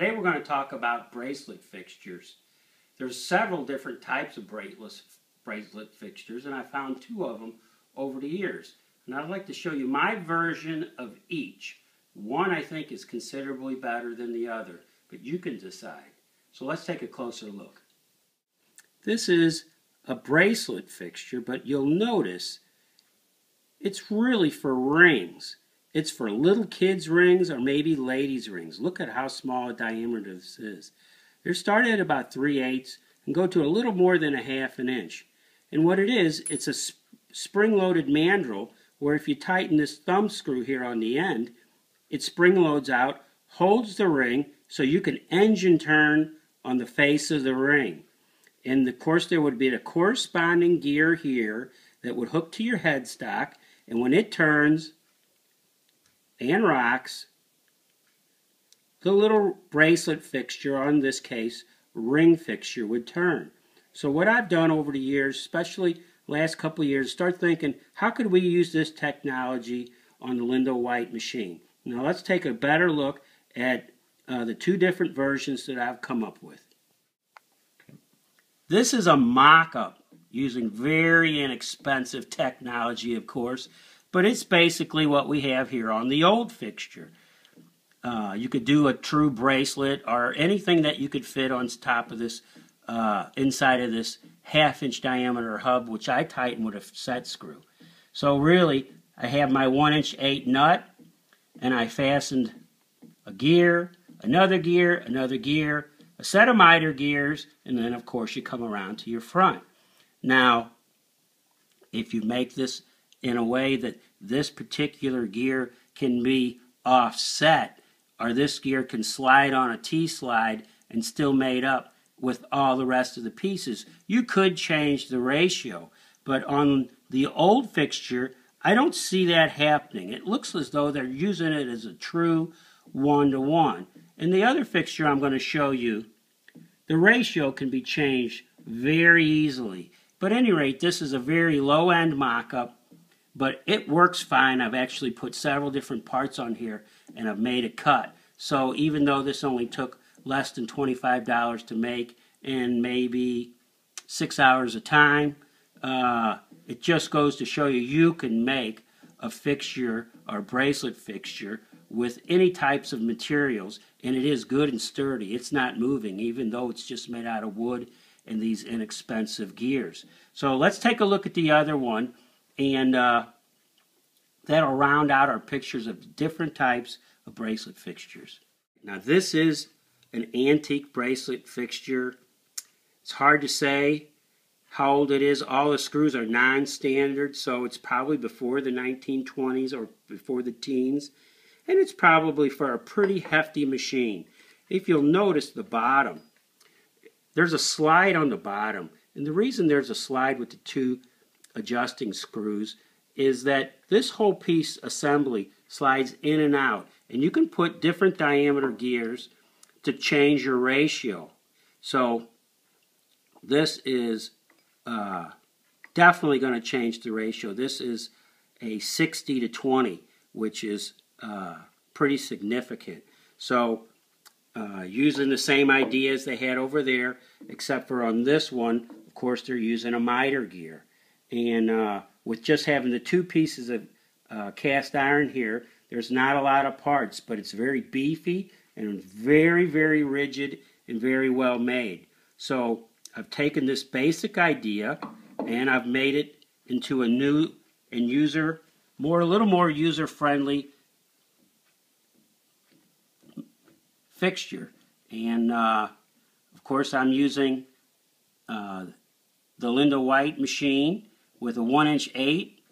Today we're going to talk about bracelet fixtures. There's several different types of bracelet fixtures, and I found two of them over the years. And I'd like to show you my version of each. One I think is considerably better than the other, but you can decide. So let's take a closer look. This is a bracelet fixture, but you'll notice it's really for rings. It's for little kids' rings or maybe ladies' rings. Look at how small a diameter this is. They're started at about 3/8 and go to a little more than a 1/2 inch. And what it is, it's a spring-loaded mandrel where if you tighten this thumb screw here on the end, it spring-loads out, holds the ring so you can engine turn on the face of the ring. And of course there would be a corresponding gear here that would hook to your headstock, and when it turns and rocks, the little bracelet fixture, or in this case, ring fixture, would turn. So what I've done over the years, especially last couple of years, start thinking, how could we use this technology on the Lindo White machine? Now let's take a better look at the two different versions that I've come up with. This is a mock-up using very inexpensive technology, of course, but it's basically what we have here on the old fixture. You could do a true bracelet or anything that you could fit on top of this, inside of this 1/2 inch diameter hub, which I tighten with a set screw. So really, I have my 1'8" nut, and I fastened a gear, another gear, a set of miter gears, and then of course you come around to your front. Now, if you make this in a way that this particular gear can be offset, or this gear can slide on a T-slide and still made up with all the rest of the pieces, you could change the ratio. But on the old fixture, I don't see that happening. It looks as though they're using it as a true 1-to-1. In the other fixture I'm going to show you, the ratio can be changed very easily. But at any rate, this is a very low-end mock-up, but it works fine. I've actually put several different parts on here, and I've made a cut. So even though this only took less than $25 to make and maybe 6 hours of time, it just goes to show you you can make a fixture or bracelet fixture with any types of materials, and it is good and sturdy. It's not moving, even though it's just made out of wood and these inexpensive gears. So let's take a look at the other one, and that'll round out our pictures of different types of bracelet fixtures. Now this is an antique bracelet fixture. It's hard to say how old it is. All the screws are non-standard, so it's probably before the 1920s or before the teens. And it's probably for a pretty hefty machine. If you'll notice the bottom, there's a slide on the bottom. And the reason there's a slide with the two adjusting screws is that this whole piece assembly slides in and out. And you can put different diameter gears to change your ratio. So this is definitely going to change the ratio. This is a 60-to-20, which is pretty significant. So using the same ideas they had over there, except for on this one, of course, they're using a miter gear. And with just having the two pieces of cast iron here, there's not a lot of parts, but it's very beefy and very, very rigid and very well made. So I've taken this basic idea and I've made it into a new and a little more user-friendly fixture. And of course I'm using the Lindo White machine with a 1'8"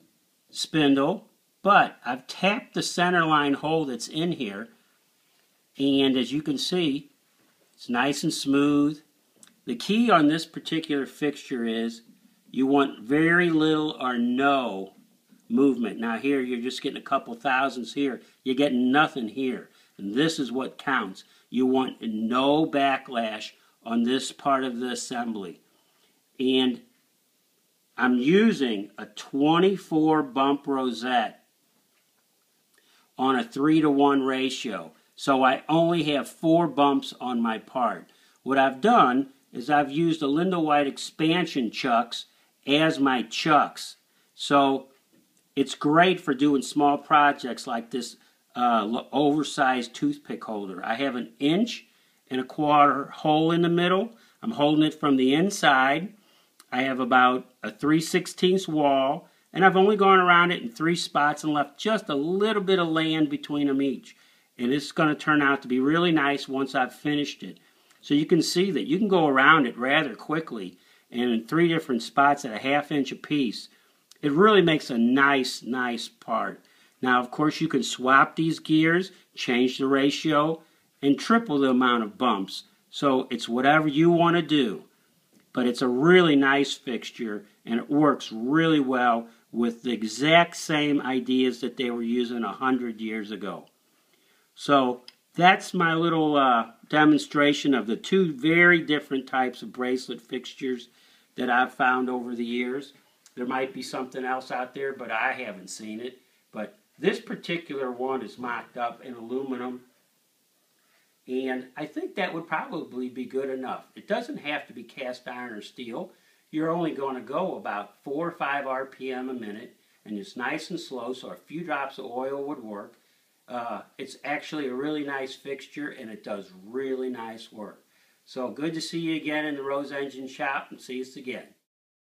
spindle, but I've tapped the center line hole that's in here, and as you can see, it's nice and smooth. The key on this particular fixture is you want very little or no movement. Now here you're just getting a couple thousandths here. You're getting nothing here. And this is what counts. You want no backlash on this part of the assembly. And I'm using a 24 bump rosette on a 3-to-1 ratio. So I only have 4 bumps on my part. What I've done is I've used the Linda White expansion chucks as my chucks. So it's great for doing small projects like this oversized toothpick holder. I have an 1.25" hole in the middle. I'm holding it from the inside. I have about a 3/16 wall, and I've only gone around it in 3 spots and left just a little bit of land between them each. And it's going to turn out to be really nice once I've finished it. So you can see that you can go around it rather quickly, and in 3 different spots at a 1/2 inch apiece. It really makes a nice part. Now, of course, you can swap these gears, change the ratio, and triple the amount of bumps. So it's whatever you want to do. But it's a really nice fixture, and it works really well with the exact same ideas that they were using 100 years ago. So that's my little demonstration of the 2 very different types of bracelet fixtures that I've found over the years. There might be something else out there, but I haven't seen it. But this particular one is mocked up in aluminum, and I think that would probably be good enough. It doesn't have to be cast iron or steel. You're only going to go about 4 or 5 RPM a minute, and it's nice and slow, so a few drops of oil would work. It's actually a really nice fixture, and it does really nice work. So good to see you again in the Rose Engine shop, and see us again.